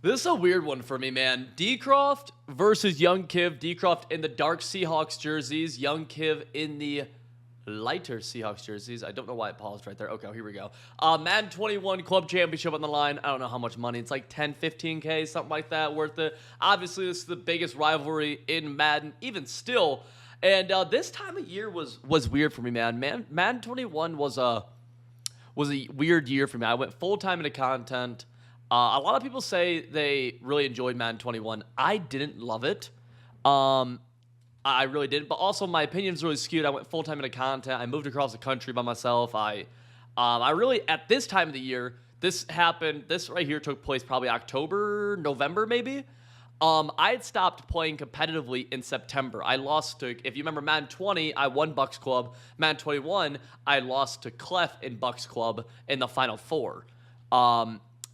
This is a weird one for me, man. Dcroft versus Young Kiv. Dcroft in the dark Seahawks jerseys. Young Kiv in the lighter Seahawks jerseys. I don't know why it paused right there. Okay, here we go. Madden 21 Club Championship on the line. I don't know how much money. It's like 10, 15K, something like that, worth it. Obviously, this is the biggest rivalry in Madden, even still. And this time of year was weird for me, man. Madden 21 was a weird year for me. I went full-time into content. A lot of people say they really enjoyed Madden 21. I didn't love it. I really didn't. But also, my opinion's really skewed. I went full-time into content. I moved across the country by myself. I really, at this time of the year, this happened. This right here took place probably October, November, maybe. I had stopped playing competitively in September. I lost to, if you remember Madden 20, I won Bucks Club. Madden 21, I lost to Clef in Bucks Club in the Final Four.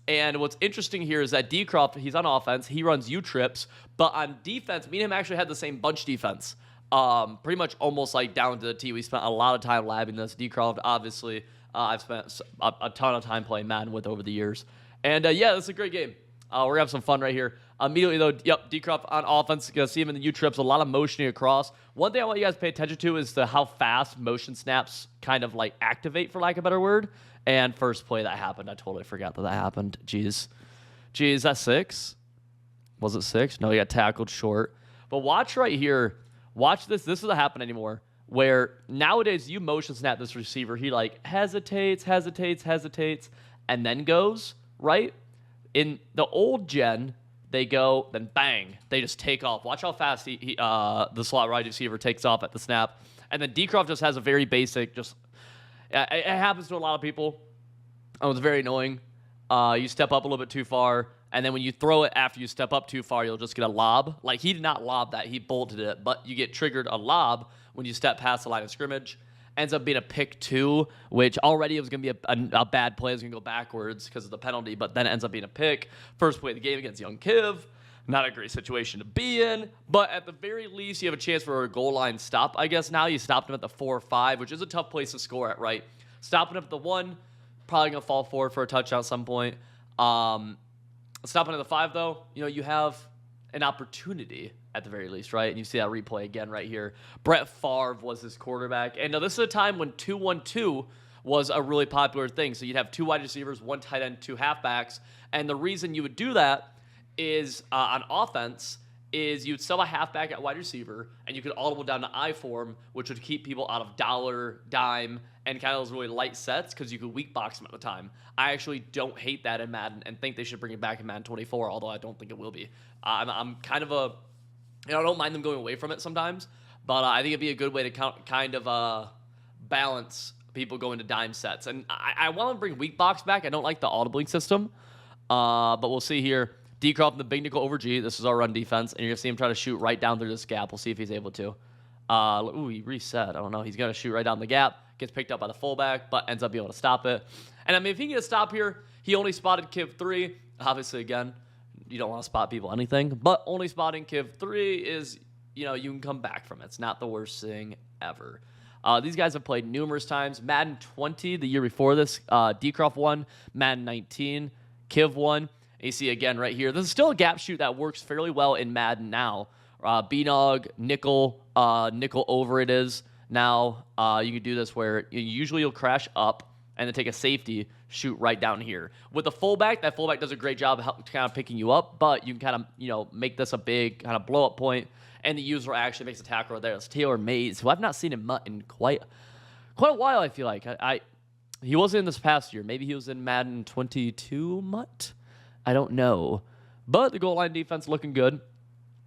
And what's interesting here is that Dcroft, he's on offense. He runs U-trips. But on defense, me and him actually had the same bunch defense. Pretty much almost like down to the T. We spent a lot of time labbing this. Dcroft, obviously, I've spent a ton of time playing Madden with over the years. And, yeah, this is a great game. We're going to have some fun right here. Immediately, though, yep, Dcroft on offense. Going to see him in the U-trips. A lot of motioning across. One thing I want you guys to pay attention to is how fast motion snaps kind of, like, activate, for lack of a better word. And first play that happened. I totally forgot that happened. Jeez, that's 6? Was it 6? No, he got tackled short. But watch right here. Watch this. This doesn't happen anymore. Where nowadays you motion snap this receiver. He, like, hesitates, and then goes, right? In the old gen, they go, then bang, they just take off. Watch how fast the slot wide receiver takes off at the snap. And then Dcroft just has a very basic, just, it happens to a lot of people. It was very annoying. You step up a little bit too far, and then when you throw it after you step up too far, you'll just get a lob. Like, he did not lob that. He bolted it, but you get triggered a lob when you step past the line of scrimmage. Ends up being a pick 2, which already it was going to be a bad play. It was going to go backwards because of the penalty, but then it ends up being a pick. First play of the game against Young Kiv. Not a great situation to be in, but at the very least, you have a chance for a goal line stop. I guess now you stopped him at the 4 or 5, which is a tough place to score at, right? Stopping him at the 1, probably going to fall forward for a touchdown at some point. Stopping at the 5, though, you have an opportunity at the very least, right? And you see that replay again right here. Brett Favre was his quarterback. And now this is a time when 2-1-2 was a really popular thing. So you'd have 2 wide receivers, 1 tight end, 2 halfbacks. And the reason you would do that is on offense is you'd sell a halfback at wide receiver, and you could audible down to I form, which would keep people out of dollar, dime, and kind of those really light sets because you could weak box them at the time. I actually don't hate that in Madden and think they should bring it back in Madden 24, although I don't think it will be. I'm kind of I don't mind them going away from it sometimes, but I think it'd be a good way to kind of balance people going to dime sets. And I want to bring weak box back. I don't like the audibling system, but we'll see here. Dcroft in the big nickel over G. This is our run defense, and you're going to see him try to shoot right down through this gap. We'll see if he's able to. Ooh, he reset. I don't know. He's going to shoot right down the gap. Gets picked up by the fullback, but ends up being able to stop it. And, I mean, if he can get a stop here, he only spotted Kiv 3. Obviously, again, you don't want to spot people anything, but only spotting Kiv 3 is, you can come back from it. It's not the worst thing ever. These guys have played numerous times. Madden 20, the year before this, Dcroft won. Madden 19, Kiv won. You see again right here. This is still a gap shoot that works fairly well in Madden now. B-Nog, nickel over it is now. You can do this where usually you'll crash up and then take a safety, shoot right down here. With the fullback, that fullback does a great job of kind of picking you up, but you can kind of, make this a big kind of blow-up point, and the user actually makes a tackle right there. It's Taylor Mays, who I've not seen him in quite a while, I feel like. He wasn't in this past year. Maybe he was in Madden 22 mutt? I don't know. But the goal line defense looking good.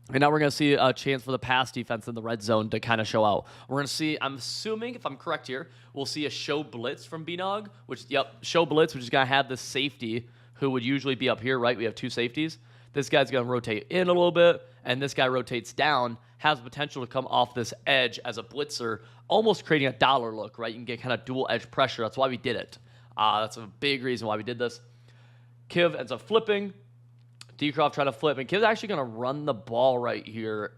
And now we're going to see a chance for the pass defense in the red zone to kind of show out. We're going to see, I'm assuming, if I'm correct here, we'll see a show blitz from B-Nog, show blitz, which is going to have this safety who would usually be up here, right? We have 2 safeties. This guy's going to rotate in a little bit, and this guy rotates down, has the potential to come off this edge as a blitzer, almost creating a dollar look, right? You can get kind of dual edge pressure. That's why we did it. That's a big reason why we did this. Kiv ends up flipping. Dcroft trying to flip, and Kiv's actually going to run the ball right here.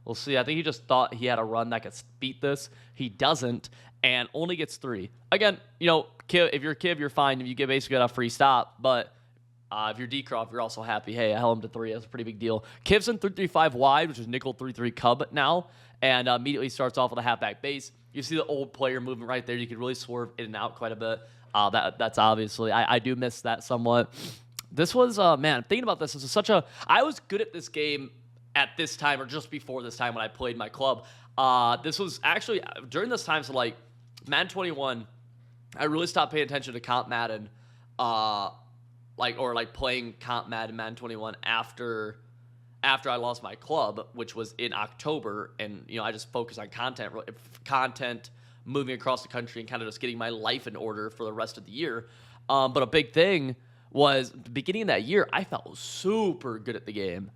We'll see. I think he just thought he had a run that could beat this. He doesn't, and only gets 3. Again, Kiv, if you're Kiv, you're fine. You basically got a free stop, but If you're Dcroft, you're also happy. Hey, I held him to 3. That's a pretty big deal. Kivson 3-3-5 wide, which is nickel 3-3 cub now, and immediately starts off with a halfback base. You see the old player movement right there. You could really swerve in and out quite a bit. That's obviously, I do miss that somewhat. This was, man, thinking about this, I was good at this game at this time or just before this time when I played my club. This was actually, during this time, so like Madden 21, I really stopped paying attention to Comp Madden, playing Comp Madden 21 after I lost my club, which was in October, and I just focused on content, moving across the country, and kind of just getting my life in order for the rest of the year. But a big thing was the beginning of that year, I felt super good at the game.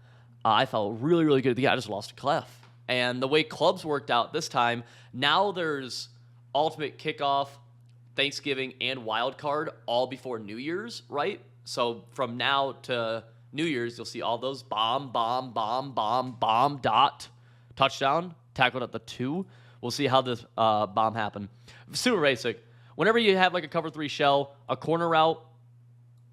I felt really, really good at the game. I just lost to Clef. And the way clubs worked out this time, now there's Ultimate Kickoff, Thanksgiving, and Wild Card all before New Year's, right? So from now to New Year's, you'll see all those bomb, dot, touchdown, tackled at the 2. We'll see how this bomb happened. Super basic. Whenever you have like a cover 3 shell, a corner route,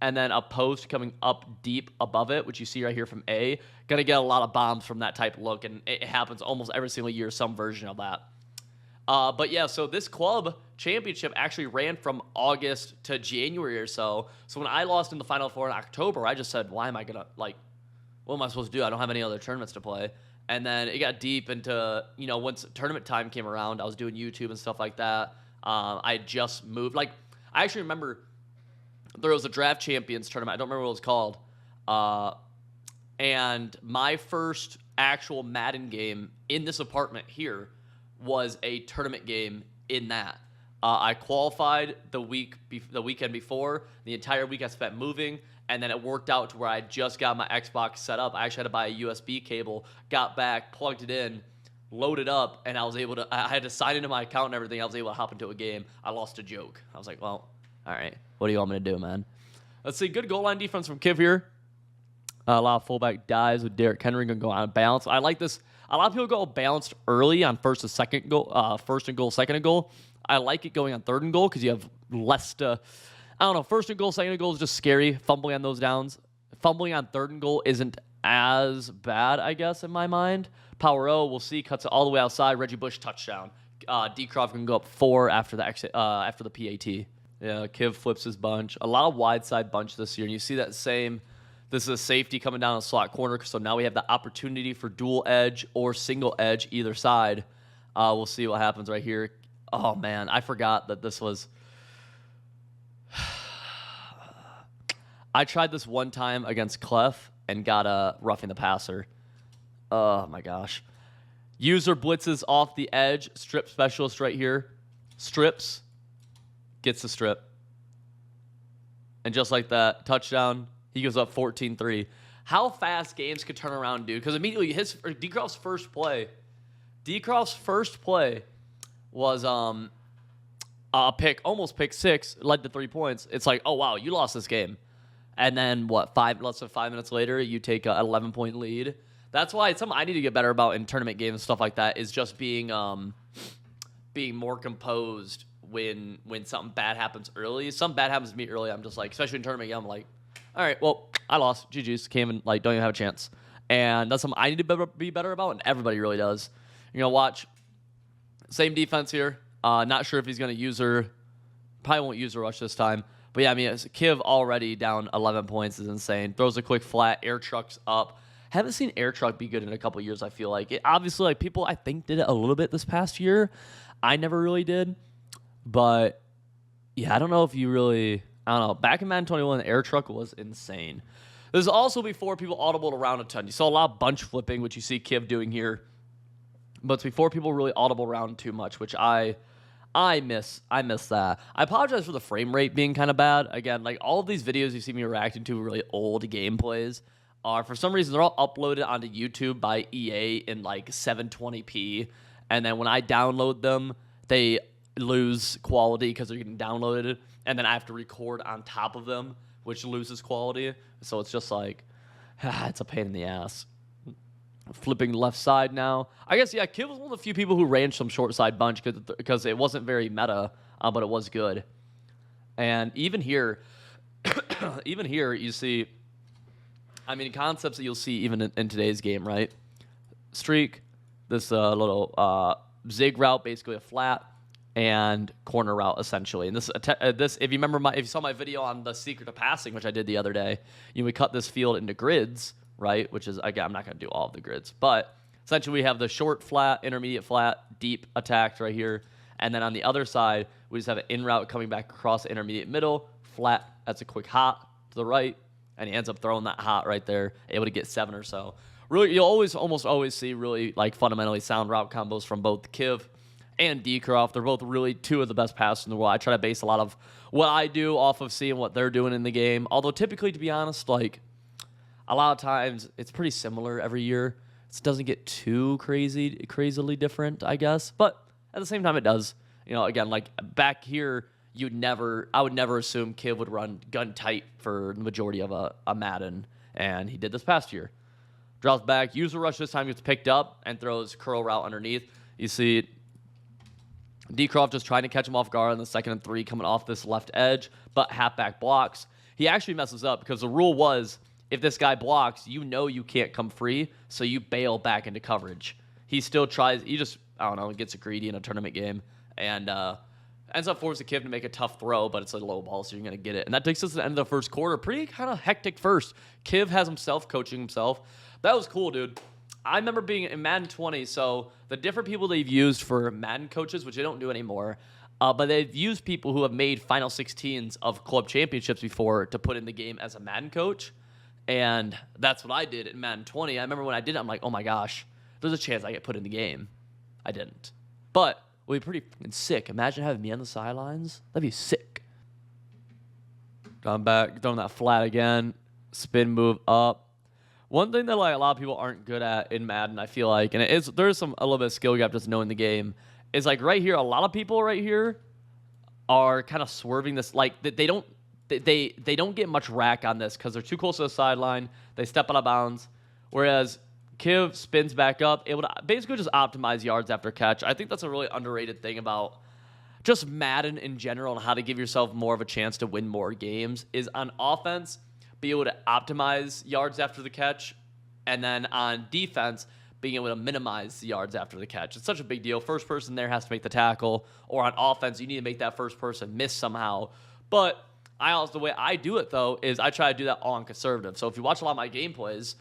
and then a post coming up deep above it, which you see right here from A, gonna get a lot of bombs from that type of look, and it happens almost every single year, some version of that. But yeah, so this club championship actually ran from August to January or so. So when I lost in the Final Four in October, I just said, why am I going to, what am I supposed to do? I don't have any other tournaments to play. And then it got deep into, once tournament time came around, I was doing YouTube and stuff like that. I just moved. I actually remember there was a Draft Champions tournament. I don't remember what it was called. And my first actual Madden game in this apartment here was a tournament game in that. I qualified the weekend before. The entire week I spent moving, and then it worked out to where I just got my Xbox set up. I actually had to buy a USB cable, got back, plugged it in, loaded up, and I had to sign into my account and everything. I was able to hop into a game. I lost a joke. I was like, well, all right, what do you want me to do, man? Let's see, good goal line defense from Kiv here. A lot of fullback dives with Derrick Henry going to go on balance. I like this. A lot of people go balanced early on first and goal, second and goal. I like it going on third and goal because you have less to, first and goal, second and goal is just scary. Fumbling on those downs. Fumbling on third and goal isn't as bad, I guess, in my mind. Power O, we'll see, cuts it all the way outside. Reggie Bush, touchdown. Dcroft can go up 4 after the PAT. Yeah, Kiv flips his bunch. A lot of wide side bunch this year, and you see that same. This is a safety coming down a slot corner, so now we have the opportunity for dual edge or single edge either side. We'll see what happens right here. Oh, man, I forgot that this was... I tried this one time against Clef and got a roughing the passer. Oh, my gosh. User blitzes off the edge. Strip specialist right here. Strips. Gets the strip. And just like that, touchdown. He goes up 14-3. How fast games could turn around, dude. Because immediately Dcroft's first play was a pick, almost pick 6, led to 3 points. It's like, oh, wow, you lost this game. And then, less than 5 minutes later, you take an 11-point lead. That's why it's something I need to get better about in tournament games and stuff like that, is just being more composed when something bad happens early. Something bad happens to me early, I'm just like, especially in tournament game, I'm like, all right, well, I lost. GG's. Came and, don't even have a chance. And that's something I need to be better about, and everybody really does. You're going to watch. Same defense here. Not sure if he's going to use her. Probably won't use her rush this time. But, yeah, I mean, Kiv already down 11 points is insane. Throws a quick flat. Air trucks up. Haven't seen air truck be good in a couple years, I feel like. It, obviously, people, I think, did it a little bit this past year. I never really did. But, yeah, I don't know if you really... I don't know. Back in Madden 21, the air truck was insane. This is also before people audibled around a ton. You saw a lot of bunch flipping, which you see Kiv doing here. But it's before people really audible around too much, which I miss that. I apologize for the frame rate being kind of bad. Again, all of these videos you see me reacting to really old gameplays are, for some reason, they're all uploaded onto YouTube by EA in 720p. And then when I download them, they lose quality because they're getting downloaded. And then I have to record on top of them, which loses quality. So it's just it's a pain in the ass. Flipping left side now. I guess, yeah, Kiv was one of the few people who ran some short side bunch because it wasn't very meta, but it was good. And even here, you see I mean, concepts that you'll see even in today's game, right? Streak, this little zig route, basically a flat, and corner route essentially. And this, if you remember if you saw my video on the secret of passing, which I did the other day, we cut this field into grids, right? Which is, again, I'm not going to do all of the grids, but essentially we have the short flat, intermediate flat, deep attacked right here, and then on the other side we just have an in route coming back across the intermediate middle, flat. That's a quick hot to the right, and he ends up throwing that hot right there, able to get 7 or so. Really, you'll almost always see really like fundamentally sound route combos from both Kiv and Dcroft. They're both really two of the best passers in the world. I try to base a lot of what I do off of seeing what they're doing in the game. Although typically, to be honest, like a lot of times it's pretty similar every year. It doesn't get too crazily different, I guess. But at the same time, it does. Again, like back here, I would never assume Kiv would run gun tight for the majority of a Madden, and he did this past year. Drops back, user rush this time, gets picked up, and throws curl route underneath. You see Dcroft just trying to catch him off guard on the 2nd and 3 coming off this left edge, but halfback blocks. He actually messes up because the rule was if this guy blocks, you can't come free, so you bail back into coverage. He still tries, he gets greedy in a tournament game, and ends up forcing Kiv to make a tough throw, but it's a low ball, so you're going to get it. And that takes us to the end of the first quarter. Pretty kind of hectic first. Kiv has himself coaching himself. That was cool, dude. I remember being in Madden 20, so the different people they've used for Madden coaches, which they don't do anymore, but they've used people who have made Final 16s of club championships before to put in the game as a Madden coach. And that's what I did in Madden 20. I remember when I did it, I'm like, oh my gosh, there's a chance I get put in the game. I didn't. But it would be pretty fucking sick. Imagine having me on the sidelines. That'd be sick. Going back, throwing that flat again. Spin move up. One thing that like a lot of people aren't good at in Madden, I feel like, and there's a little bit of skill gap just knowing the game, is like right here, a lot of people right here are kind of swerving this. Like they don't get much rack on this because they're too close to the sideline. They step out of bounds. Whereas Kiv spins back up, able to basically just optimize yards after catch. I think that's a really underrated thing about just Madden in general and how to give yourself more of a chance to win more games is on offense, be able to optimize yards after the catch, and then on defense, being able to minimize the yards after the catch. It's such a big deal. First person there has to make the tackle, or on offense, you need to make that first person miss somehow. But the way I do it, though, is I try to do that all on conservative. So if you watch a lot of my gameplays,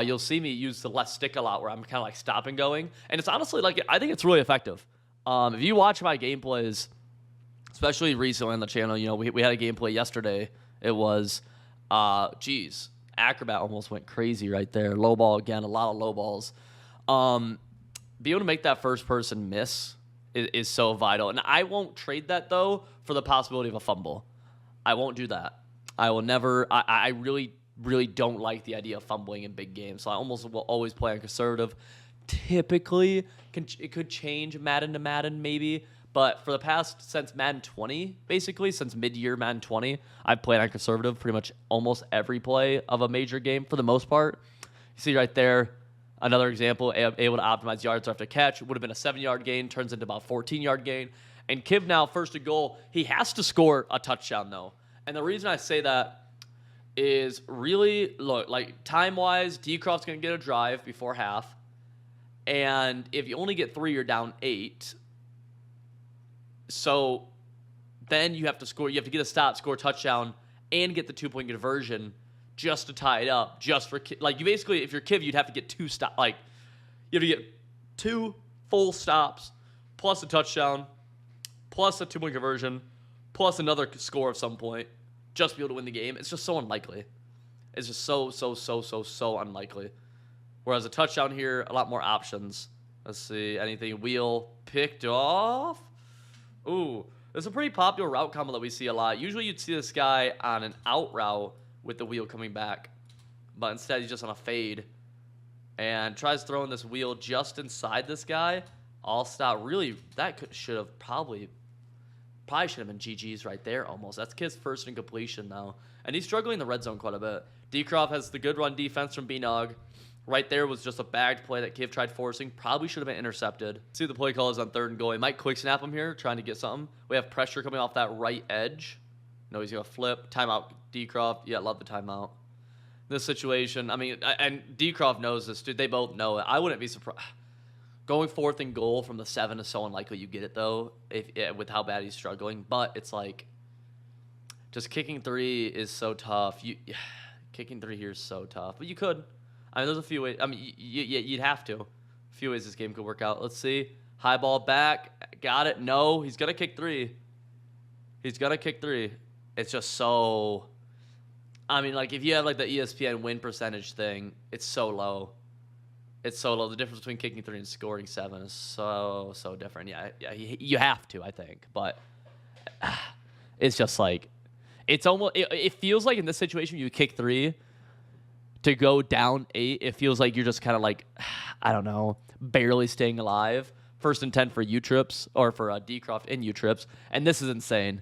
you'll see me use the left stick a lot where I'm kind of like stop and going. And it's honestly like, I think it's really effective. If you watch my gameplays, especially recently on the channel, we had a gameplay yesterday. It was, Acrobat almost went crazy right there. Low ball again, a lot of low balls. Be able to make that first person miss is so vital. And I won't trade that, though, for the possibility of a fumble. I won't do that. I will never, I really don't like the idea of fumbling in big games. So I almost will always play on conservative. Typically, it could change Madden to Madden maybe. But for the past, since Madden 20, basically, since mid-year Madden 20, I've played on conservative pretty much almost every play of a major game for the most part. You see right there, another example, able to optimize yards after catch. It would have been a 7-yard gain, turns into about a 14-yard gain. And Kiv now, first and goal, he has to score a touchdown, though. And the reason I say that is really, look, like time-wise, Dcroft's going to get a drive before half. And if you only get 3, you're down 8. So then you have to score. You have to get a stop, score a touchdown, and get the 2-point conversion just to tie it up. Just for like you basically, if you're Kiv, you'd have to get 2 stop. Like you have to get 2 full stops plus a touchdown, plus a 2-point conversion, plus another score of some point, just to be able to win the game. It's just so unlikely. It's just so unlikely. Whereas a touchdown here, a lot more options. Let's see, anything wheel picked off. Ooh, it's a pretty popular route combo that we see a lot. Usually you'd see this guy on an out route with the wheel coming back. But instead he's just on a fade. And tries throwing this wheel just inside this guy. All stop. Really, that should have probably should have been GG's right there almost. That's Kiv's first in completion now. And he's struggling in the red zone quite a bit. Dcroft has the good run defense from B-Nog. Right there was just a bagged play that Kiv tried forcing. Probably should have been intercepted. See the play call is on 3rd and goal. He might quick snap him here, trying to get something. We have pressure coming off that right edge. No, he's going to flip. Timeout, Dcroft. Yeah, love the timeout. This situation, I mean, and Dcroft knows this, dude. They both know it. I wouldn't be surprised. Going 4th and goal from the 7 is so unlikely you get it, though, with how bad he's struggling. But it's like, just kicking 3 is so tough. Kicking 3 here is so tough. But you could. I mean, there's a few ways. I mean, you'd have to. A few ways this game could work out. Let's see. High ball back. Got it. No, he's going to kick 3. He's going to kick 3. It's just so... I mean, like, if you have, like, the ESPN win percentage thing, it's so low. It's so low. The difference between kicking 3 and scoring 7 is so different. Yeah, you have to, I think. But it's just, like, it's almost... It feels like in this situation, you kick 3 to go down 8. It feels like you're just kind of, like, I don't know, barely staying alive. 1st and 10 for U-trips, or for Dcroft and U-trips. And this is insane.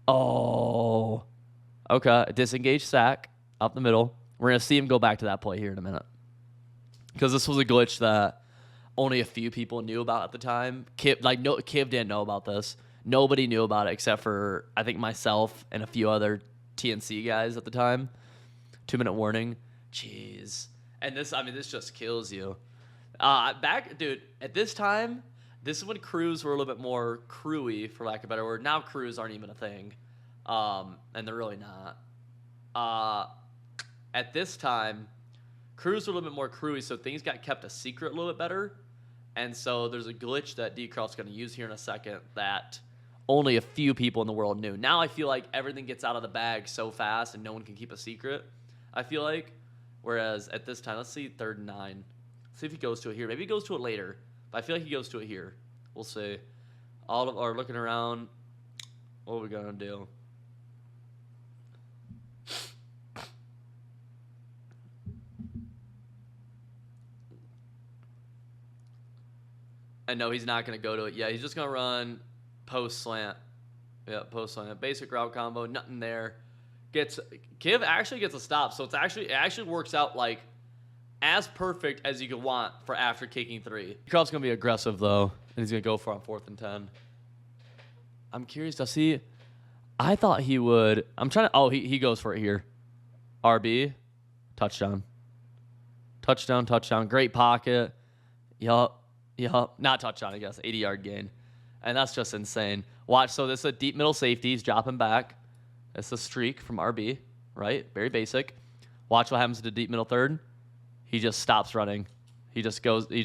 Oh... Okay, disengage sack up the middle. We're going to see him go back to that play here in a minute. Because this was a glitch that only a few people knew about at the time. Kiv didn't know about this. Nobody knew about it except for, I think, myself and a few other TNC guys at the time. 2-minute warning. Jeez. And this, I mean, this just kills you. Dude, at this time, this is when crews were a little bit more crewy, for lack of a better word. Now crews aren't even a thing. And they're really not. At this time, crews were a little bit more crewy, so things got kept a secret a little bit better. And so there's a glitch that Dcroft's going to use here in a second that only a few people in the world knew. Now I feel like everything gets out of the bag so fast and no one can keep a secret, I feel like. Whereas at this time, let's see 3rd and 9. Let's see if he goes to it here. Maybe he goes to it later, but I feel like he goes to it here. We'll see. All of our looking around. What are we going to do? And no, he's not going to go to it. Yeah, he's just going to run post slant. Yeah, post slant. Basic route combo, nothing there. Kiv actually gets a stop, so it actually works out like as perfect as you could want for after kicking 3. Dcroft's going to be aggressive, though, and he's going to go for on 4th and 10. I'm curious to see. I thought he would. I'm trying to. Oh, he goes for it here. RB, touchdown. Touchdown. Great pocket. Yup. Not touchdown, I guess. 80-yard gain. And that's just insane. Watch. So this is a deep middle safety. He's dropping back. It's a streak from RB, right? Very basic. Watch what happens to the deep middle third. He just stops running. He just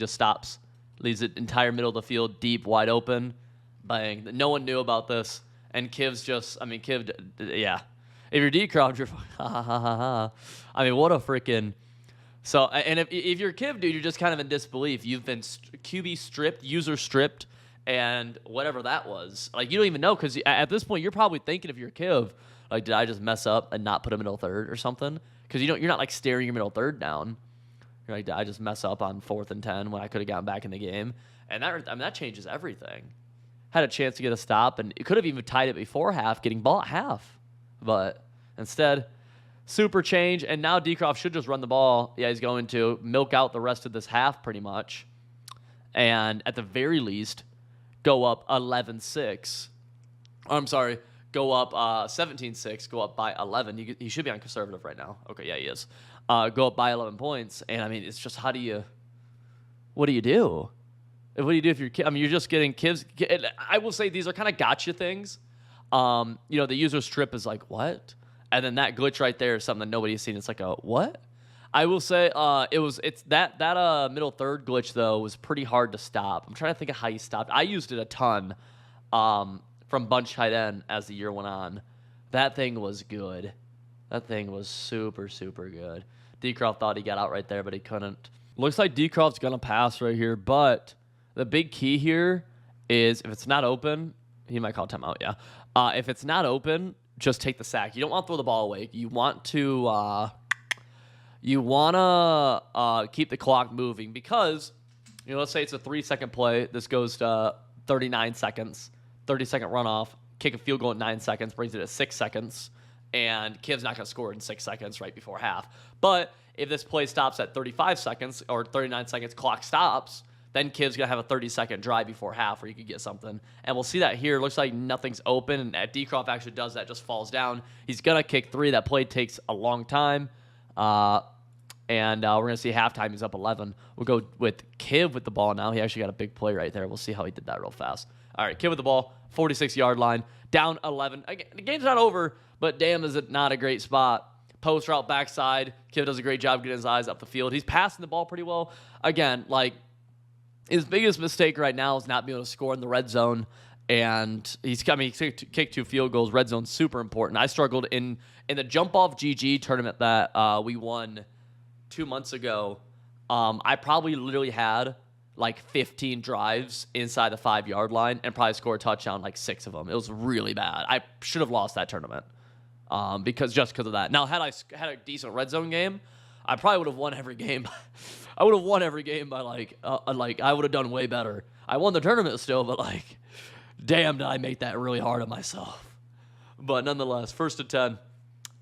stops. Leaves it entire middle of the field, deep, wide open. Bang. No one knew about this. And Kiv's just, I mean, yeah. If you're Dcroft, you're ha. I mean, what a freaking... So, and if you're Kiv, dude, you're just kind of in disbelief. You've been QB stripped, user stripped, and whatever that was. Like, you don't even know, because at this point, you're probably thinking if you're Kiv, like, did I just mess up and not put a middle third or something? Because you're not, like, staring your middle third down. You're like, did I just mess up on 4th and 10 when I could have gotten back in the game? And that changes everything. Had a chance to get a stop, and it could have even tied it before half, getting ball at half. But instead... super change, and now Dcroft should just run the ball. Yeah, he's going to milk out the rest of this half pretty much. And at the very least, go up 11-6. I'm sorry, go up 17-6, go up by 11. He should be on conservative right now. Okay, yeah, he is. Go up by 11 points. And, I mean, it's just what do you do? What do you do if you're... I mean, you're just getting Kivs... I will say these are kind of gotcha things. The user strip is like, what? And then that glitch right there is something that nobody's seen. It's like a what? I will say that middle third glitch though was pretty hard to stop. I'm trying to think of how you stopped. I used it a ton from bunch tight end as the year went on. That thing was good. That thing was super good. Dcroft thought he got out right there, but he couldn't. Looks like Dcroft's gonna pass right here, but the big key here is if it's not open, he might call timeout. Yeah. If it's not open, just take the sack. You don't want to throw the ball away. You want to keep the clock moving because, let's say it's a 3-second play. This goes to 39 seconds, 30-second runoff, kick a field goal in 9 seconds, brings it to 6 seconds, and Kiv's not going to score in 6 seconds right before half. But if this play stops at 35 seconds or 39 seconds, clock stops, Then Kiv's going to have a 30-second drive before half where you could get something. And we'll see that here. Looks like nothing's open. And Dcroft actually does that, just falls down. He's going to kick 3. That play takes a long time. And we're going to see halftime. He's up 11. We'll go with Kiv with the ball now. He actually got a big play right there. We'll see how he did that real fast. All right, Kiv with the ball, 46-yard line, down 11. Again, the game's not over, but damn, is it not a great spot. Post route backside. Kiv does a great job getting his eyes up the field. He's passing the ball pretty well. Again, like, his biggest mistake right now is not being able to score in the red zone. And he kicked 2 field goals. Red zone's super important. I struggled in the jump-off GG tournament that we won 2 months ago. I probably literally had like 15 drives inside the 5-yard line and probably scored a touchdown like 6 of them. It was really bad. I should have lost that tournament because of that. Now, had I had a decent red zone game, I probably would have won every game. I would have won every game by I would have done way better. I won the tournament still, but like, damn, did I make that really hard on myself. But nonetheless, 1st and 10,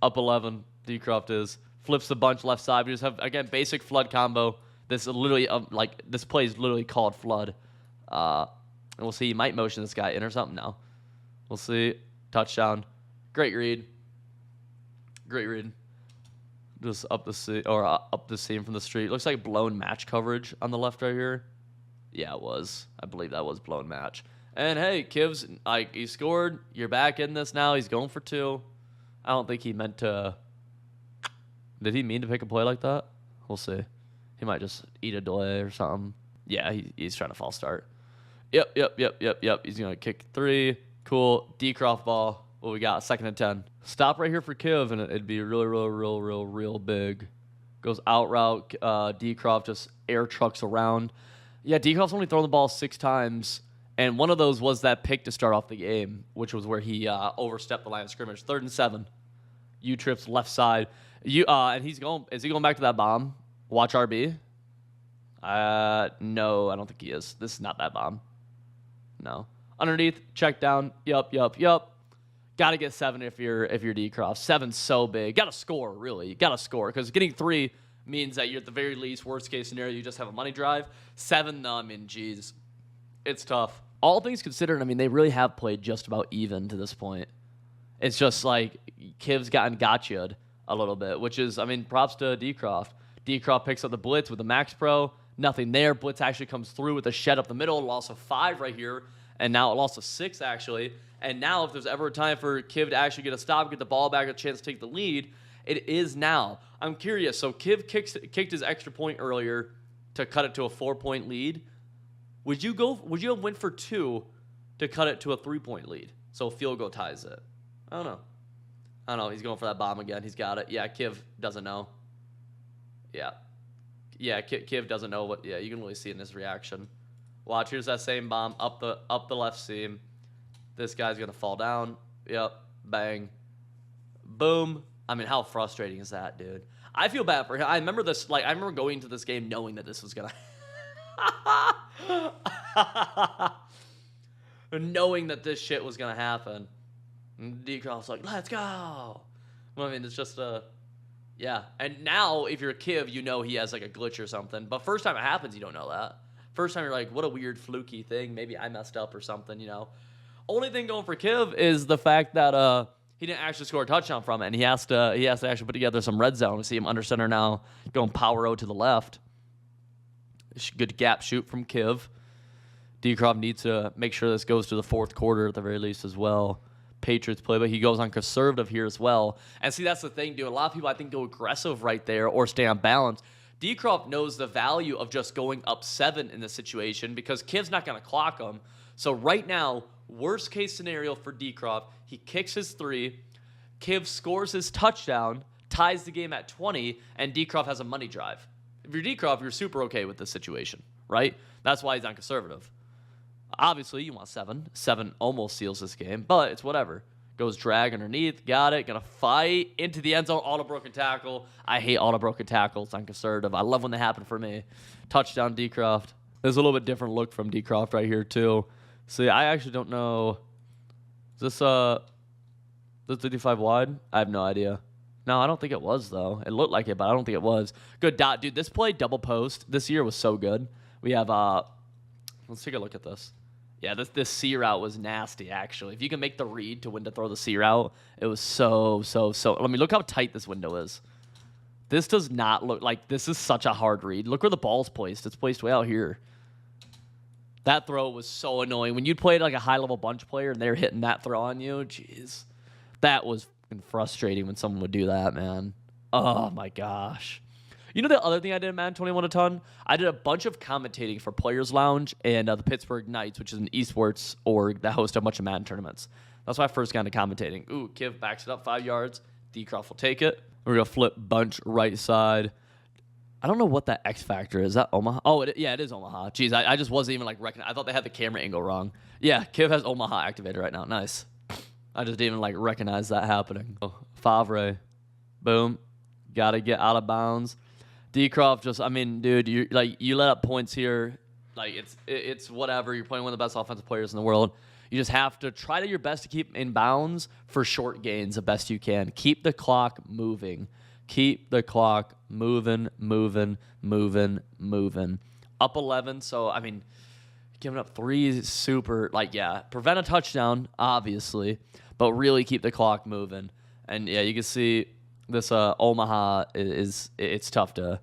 up 11. Dcroft is flips the bunch left side. We just have, again, basic flood combo. This is literally this play is literally called flood. And we'll see. He might motion this guy in or something now. We'll see. Touchdown. Great read. Great read. Just up the seam from the street. Looks like blown match coverage on the left right here. Yeah, it was. I believe that was blown match. And hey, Kiv's he scored. You're back in this now. He's going for 2. I don't think he meant to. Did he mean to pick a play like that? We'll see. He might just eat a delay or something. Yeah, he's trying to false start. Yep. He's going to kick 3. Cool. Dcroft ball. What we got? 2nd and 10. Stop right here for Kiv, and it'd be real big. Goes out route. Dcroft just air trucks around. Yeah, Dcroft's only thrown the ball 6 times, and one of those was that pick to start off the game, which was where he overstepped the line of scrimmage. 3rd and 7. U-trips left side. And he's going. Is he going back to that bomb? Watch RB. No, I don't think he is. This is not that bomb. No. Underneath, check down. Yup. Got to get 7 if you're Dcroft. 7's so big. Got to score, really. Got to score because getting 3 means that you're at the very least, worst case scenario, you just have a money drive. 7, though, I mean, geez, it's tough. All things considered, I mean, they really have played just about even to this point. It's just like Kiv's gotten gotcha'd a little bit, which is, I mean, props to Dcroft. Dcroft picks up the blitz with the Max Pro. Nothing there. Blitz actually comes through with a shed up the middle. Loss of 5 right here. And now a loss of 6, actually. And now if there's ever a time for Kiv to actually get a stop, get the ball back, a chance to take the lead, it is now. I'm curious. So Kiv kicked his extra point earlier to cut it to a 4-point lead. Would you have went for 2 to cut it to a 3-point lead? So a field goal ties it. I don't know. He's going for that bomb again. He's got it. Yeah, Kiv doesn't know. Yeah, Kiv doesn't know what. Yeah, you can really see it in his reaction. Watch, here's that same bomb up the left seam. This guy's gonna fall down. Yep, bang, boom. I mean, how frustrating is that, dude? I feel bad for him. I remember this. Like, I remember going into this game knowing that this was gonna. Knowing that this shit was gonna happen. And Dcroft's like, let's go. Well, I mean, it's just yeah. And now, if you're a Kiv, you know he has like a glitch or something. But first time it happens, you don't know that. First time you're like, what a weird fluky thing. Maybe I messed up or something, you know. Only thing going for Kiv is the fact that he didn't actually score a touchdown from it, and he has to actually put together some red zone. We see him under center now, going power O to the left. Good gap shoot from Kiv. Dcroft needs to make sure this goes to the 4th quarter at the very least as well. Patriots play, but he goes on conservative here as well. And see, that's the thing, dude. A lot of people, I think, go aggressive right there or stay on balance. Dcroft knows the value of just going up 7 in this situation because Kiv's not going to clock him. So right now, worst case scenario for Dcroft, he kicks his 3, Kiv scores his touchdown, ties the game at 20, and Dcroft has a money drive. If you're Dcroft, you're super okay with this situation, right? That's why he's on conservative. Obviously, you want 7. 7 almost seals this game, but it's whatever. Goes drag underneath, got it, gonna fight into the end zone, auto broken tackle. I hate auto broken tackles on conservative. I love when they happen for me. Touchdown, Dcroft. There's a little bit different look from Dcroft right here, too. See, I actually don't know. Is this 55 wide? I have no idea. No, I don't think it was, though. It looked like it, but I don't think it was. Good dot. Dude, this play, double post, this year was so good. We have Let's take a look at this. Yeah, this C route was nasty, actually. If you can make the read to when to throw the C route, it was so. I mean, look how tight this window is. This does not look like this is such a hard read. Look where the ball's placed. It's placed way out here. That throw was so annoying. When you played like a high-level bunch player and they're hitting that throw on you, jeez. That was frustrating when someone would do that, man. Oh, my gosh. You know the other thing I did in Madden 21 a ton? I did a bunch of commentating for Players Lounge and the Pittsburgh Knights, which is an esports org that hosts a bunch of Madden tournaments. That's why I first got into commentating. Ooh, Kiv backs it up 5 yards. Dcroft will take it. We're going to flip bunch right side. I don't know what that X factor is. Is that Omaha? Oh, yeah, it is Omaha. Jeez, I just wasn't even like recognizing. I thought they had the camera angle wrong. Yeah, Kiv has Omaha activated right now. Nice. I just didn't even like recognize that happening. Oh, Favre. Boom. Got to get out of bounds. Dcroft just, I mean, dude, you let up points here. Like it's whatever. You're playing one of the best offensive players in the world. You just have to try to your best to keep in bounds for short gains the best you can. Keep the clock moving. Keep the clock moving. Up 11, so, I mean, giving up 3 is super, like, yeah, prevent a touchdown, obviously, but really keep the clock moving. And, yeah, you can see this Omaha it's tough to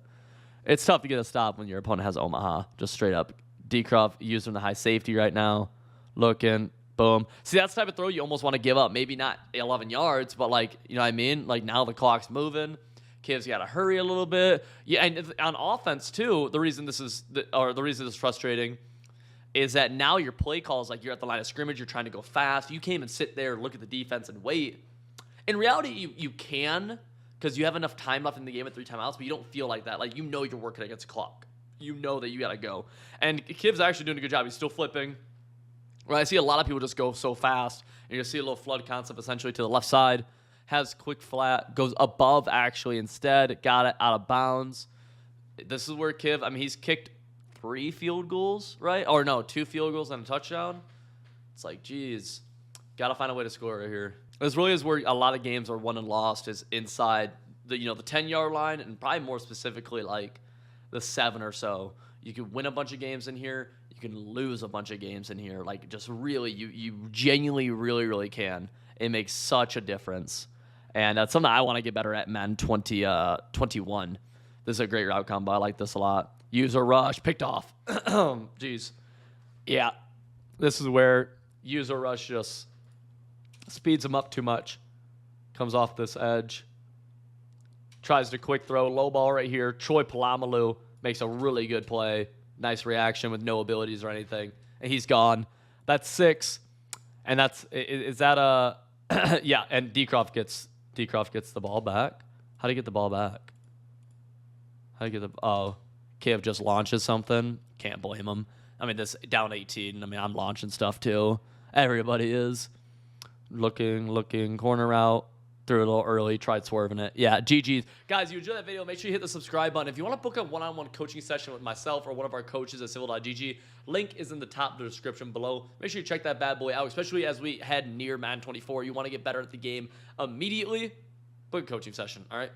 get a stop when your opponent has Omaha, just straight up. Dcroft using the high safety right now, looking, boom. See, that's the type of throw you almost want to give up. Maybe not 11 yards, but, like, you know what I mean? Like, now the clock's moving. Kiv's got to hurry a little bit. Yeah, and on offense, too, the reason this is frustrating is that now your play calls, like you're at the line of scrimmage, you're trying to go fast. You can't even sit there, look at the defense, and wait. In reality, you can, because you have enough time left in the game at 3 timeouts, but you don't feel like that. Like, you know you're working against the clock. You know that you got to go. And Kiv's actually doing a good job. He's still flipping. Right, I see a lot of people just go so fast. And you see a little flood concept essentially to the left side. Has quick flat, goes above actually instead. Got it out of bounds. This is where Kiv, I mean, he's kicked 3 field goals, right? Or no, 2 field goals and a touchdown. It's like, geez, got to find a way to score right here. This really is where a lot of games are won and lost, is inside the 10-yard line, and probably more specifically like the 7 or so. You can win a bunch of games in here. You can lose a bunch of games in here. Like, just really, you genuinely really can. It makes such a difference. And that's something I want to get better at, man. 21. This is a great route combo. I like this a lot. User rush, picked off. Jeez. Yeah. This is where user rush just speeds him up too much. Comes off this edge. Tries to quick throw. Low ball right here. Troy Polamalu makes a really good play. Nice reaction with no abilities or anything. And he's gone. That's 6. And is that a... yeah, and Dcroft gets the ball back. How do you get the ball back? Kiv just launches something. Can't blame him. I mean, this down 18. I mean, I'm launching stuff too. Everybody is. Looking, corner out. Threw it a little early, tried swerving it. Yeah, GG's. Guys, you enjoyed that video, make sure you hit the subscribe button. If you want to book a one-on-one coaching session with myself or one of our coaches at civil.gg, link is in the top of the description below. Make sure you check that bad boy out, especially as we head near Madden 24. You want to get better at the game immediately, book a coaching session, all right?